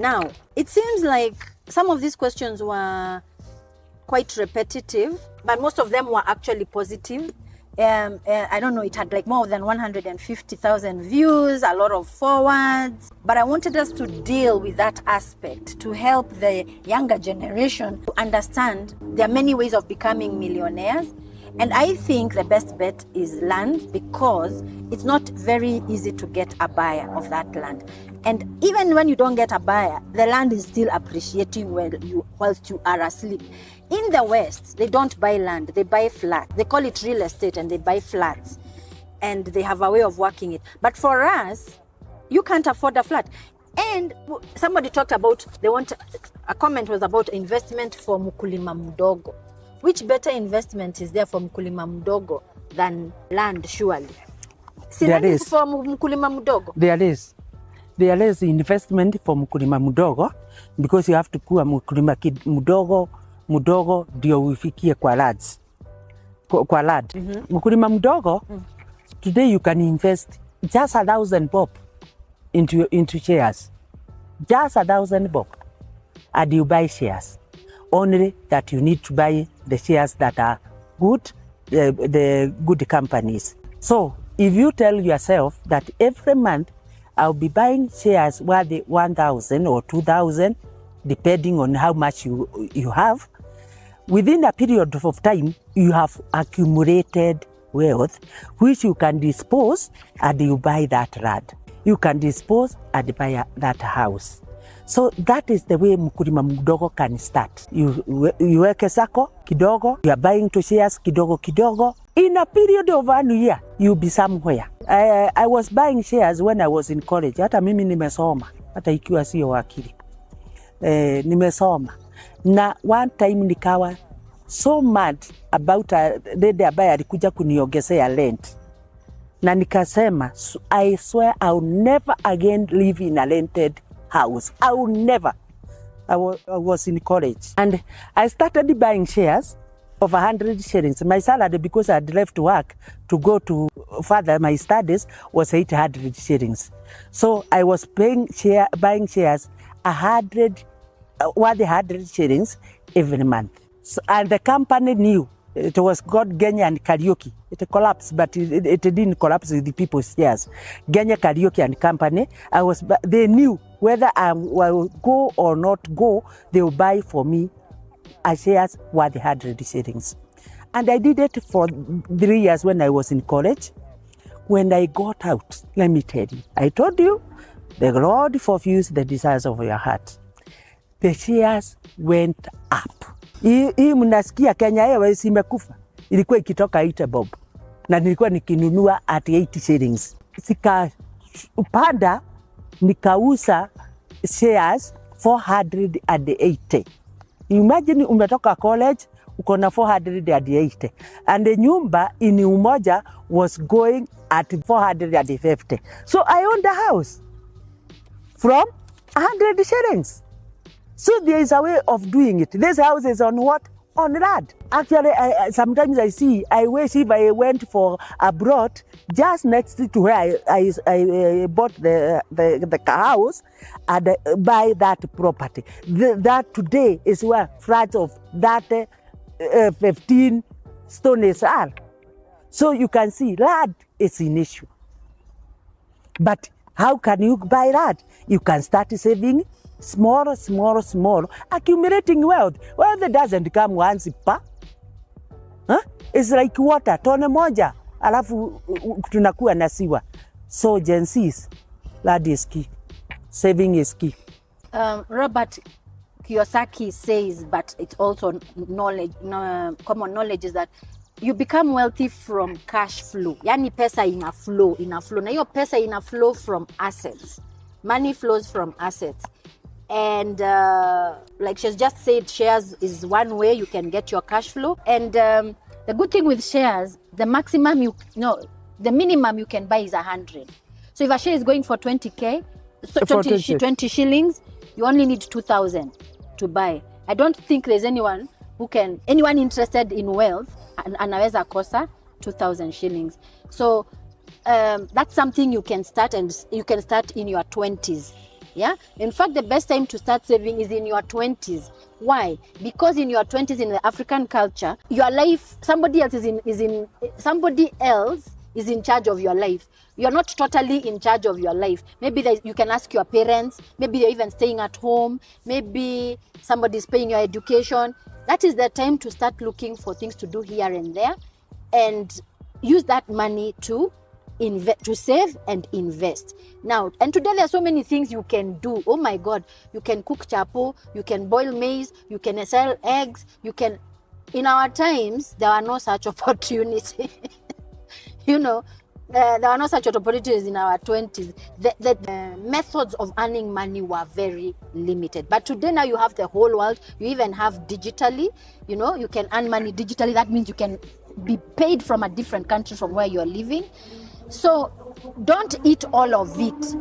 Now, it seems like some of these questions were quite repetitive, but most of them were actually positive. I don't know, it had like more than 150,000 views, a lot of forwards, but I wanted us to deal with that aspect to help the younger generation to understand there are many ways of becoming millionaires. And I think the best bet is land, because it's not very easy to get a buyer of that land. And even when you don't get a buyer, the land is still appreciating whilst you are asleep. In the West, they don't buy land, they buy flats. They call it real estate and they buy flats. And they have a way of working it. But for us, you can't afford a flat. And somebody talked about, a comment was about investment for mkulima mdogo. Which better investment is there for mkulima mdogo than land, surely? There is. For mkulima mdogo? There is. There is investment for mkulima mdogo, because you have to kuwa mkulima mdogo ndio ufikie kwa lads. Kwa lad. Mkulima mdogo, today you can invest just 1,000 bob into shares. Just 1,000 bob. And you buy shares. Only that you need to buy the shares that are good, the good companies. So if you tell yourself that every month I'll be buying shares worth 1,000 or 2,000, depending on how much you have, within a period of time, you have accumulated wealth, which you can dispose and you buy that land. You can dispose and buy that house. So that is the way mkulima mdogo can start. You weke sako kidogo, you are buying to shares kidogo. In a period of 1 year, you'll be somewhere. I was buying shares when I was in college. Hata mimi nimesoma, hata ikiwa sio wakili. Nimesoma. Na one time nikawa so mad about dede ambaye alikuja kuniongezea rent. Na nikasema, I swear I'll never again live in a rented house. I will never. I was in college. And I started buying shares of 100 shillings. My salary, because I had left work to go to further my studies, was 800 shillings. So I was buying shares 100 shillings every month. So, and the company knew. It was called Genya and Karaoke. It collapsed, but it didn't collapse with the people's shares. Genya Karaoke and Company. They knew whether I will go or not go, they will buy for me a shares worth 100 shillings. And I did it for 3 years when I was in college. When I got out, let me tell you, I told you, the Lord fulfills the desires of your heart. The shares went up. Hii mnasikia Kenya Airways imekufa. Ilikuwa ikitoka 8 bob. Na nilikuwa nikinunua at 80 shillings. Sikapanda nikauza shares 480. Imagine umetoka college uko na 480. And the nyumba in Umoja was going at 450. So I owned a house from 100 shillings. So there is a way of doing it. This house is on what? On land. Actually, sometimes I wish if I went for abroad, just next to where I bought the house, and buy that property. That today is where flats of that 15 stones are. So you can see land is an issue. But how can you buy that? You can start saving small, accumulating wealth. Wealth doesn't come once pa. It's like water, tone moja, alafu tunakuwa na siwa. So Gen Z's, that is key. Saving is key. Robert Kiyosaki says, but it's also knowledge, common knowledge is that you become wealthy from cash flow. Yani pesa ina flow. Na hiyo pesa ina flow from assets. Money flows from assets. And like she's just said, shares is one way you can get your cash flow. And the good thing with shares, the minimum you can buy is 100. So if a share is going for 20K, so 20 shillings, you only need 2,000 to buy. I don't think there's anyone interested in wealth anaweza kosa 2,000 shillings. So that's something you can start, and you can start in your 20s. Yeah. In fact, the best time to start saving is in your 20s. Why? Because in your 20s in the African culture, your life, somebody else is in charge of your life. You're not totally in charge of your life. Maybe you can ask your parents. Maybe you're even staying at home. Maybe somebody's paying your education. That is the time to start looking for things to do here and there, and use that money to save and invest. Now, and today there are so many things you can do. Oh my God, you can cook chapo, you can boil maize, you can sell eggs, you can. In our times, there are no such opportunity. You know, there are no such opportunities in our 20s. The methods of earning money were very limited. But today now you have the whole world. You even have digitally, you know, you can earn money digitally. That means you can be paid from a different country from where you're living. So don't eat all of it.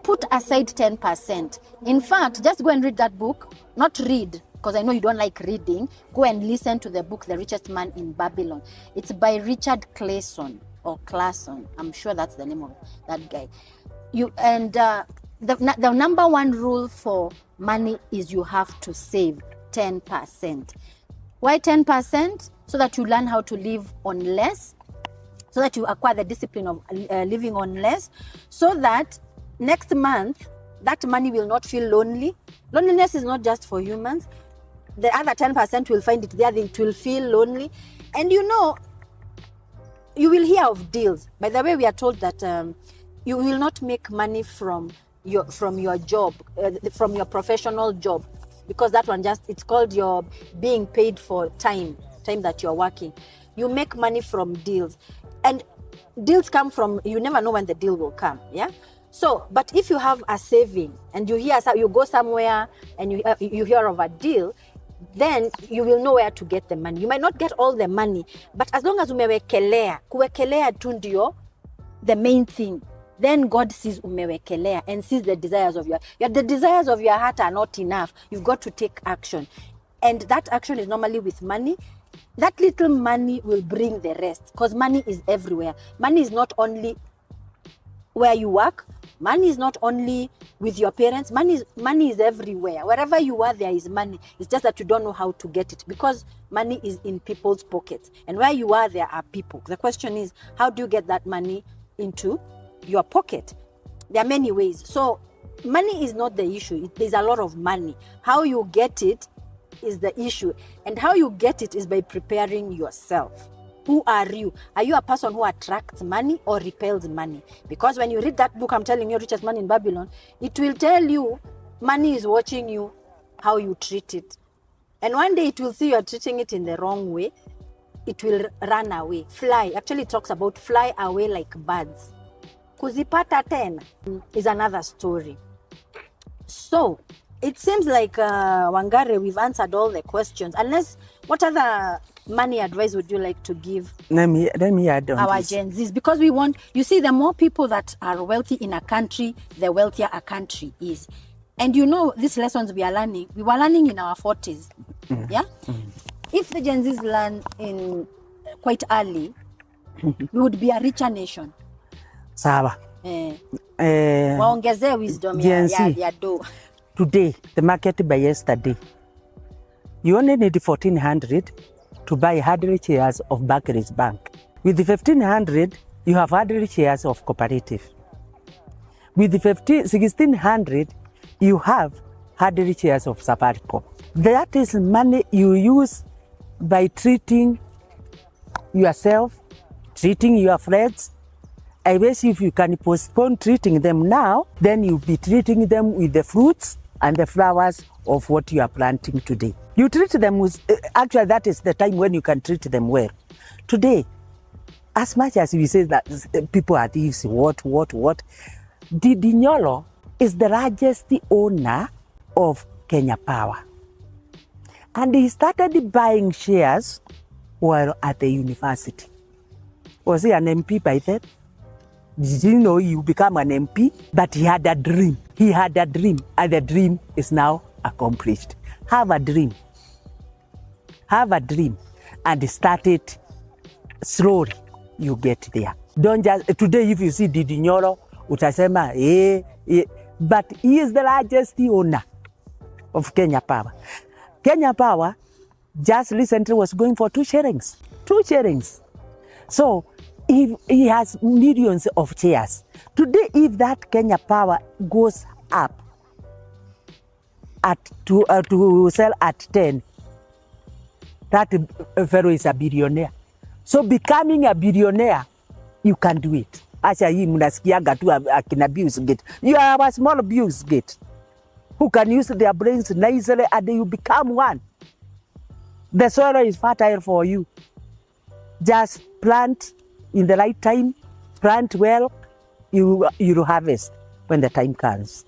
Put aside 10%. In fact, just go and read that book. Not read, because I know you don't like reading. Go and listen to the book, The Richest Man in Babylon. It's by Richard Clayson or Clason. I'm sure that's the name of that guy. The number one rule for money is you have to save 10%. Why 10%? So that you learn how to live on less, so that you acquire the discipline of living on less, so that next month that money will not feel lonely. Loneliness is not just for humans. The other 10% will find it there, it will feel lonely. And you know, you will hear of deals. By the way, we are told that you will not make money from your job, from your professional job, because that one it's called your being paid for time that you're working. You make money from deals. And deals come from, you never know when the deal will come, yeah? So, but if you have a saving and you go somewhere and you hear of a deal, then you will know where to get the money. You might not get all the money, but as long as umewekelea, kuwekelea tu ndio the main thing, then God sees umewekelea and sees the desires of the desires of your heart are not enough. You've got to take action. And that action is normally with money. That little money will bring the rest, because money is everywhere. Money is not only where you work. Money is not only with your parents. Money is everywhere. Wherever you are, there is money. It's just that you don't know how to get it, because money is in people's pockets. And where you are, there are people. The question is, how do you get that money into your pocket? There are many ways. So money is not the issue. There's a lot of money. How you get it is the issue. And how you get it is by preparing yourself. Who are you? Are you a person who attracts money or repels money? Because when you read that book, I'm telling you, Richest Man in Babylon, it will tell you money is watching you, how you treat it. And one day it will see you're treating it in the wrong way. It will run away, fly. Actually, it talks about fly away like birds. Kuzipata tena is another story. So, it seems like, Wangare, we've answered all the questions. Unless, what other money advice would you like to give let me add on our this. Gen Zs? Because we want, you see, the more people that are wealthy in a country, the wealthier a country is. And you know, these lessons we were learning in our 40s. Yeah? If the Gen Zs learn in quite early, we would be a richer nation. Sawa. Waongeze wisdom ya do. Today, the market by yesterday, you only need 1,400 to buy 100 shares of Barclays Bank. With the 1,500, you have 100 shares of Cooperative. With the 1,600, you have 100 shares of Safaricom. That is money you use by treating yourself, treating your friends. I wish if you can postpone treating them now, then you'll be treating them with the fruits and the flowers of what you are planting today. You treat them with, actually that is the time when you can treat them well. Today, as much as we say that people are thieves, what, Didi Nyolo is the largest owner of Kenya Power. And he started buying shares while at the university. Was he an MP by then? Did you know you become an MP? But he had a dream. And the dream is now accomplished. Have a dream. And start it slowly. You get there. Don't just, today if you see Didi Nyoro, utasema, but he is the largest owner of Kenya Power. Kenya Power just recently was going for 2 shillings. 2 shillings. So if he has millions of shares. Today, if that Kenya Power goes up to sell at 10, that fellow is a billionaire. So becoming a billionaire, you can do it. Acha hii mnasikiaga tu akina Bills Gates. You are a small Bills Gates who can use their brains nicely and you become one. The soil is fertile for you. Just plant in the right time, plant well, you'll harvest when the time comes.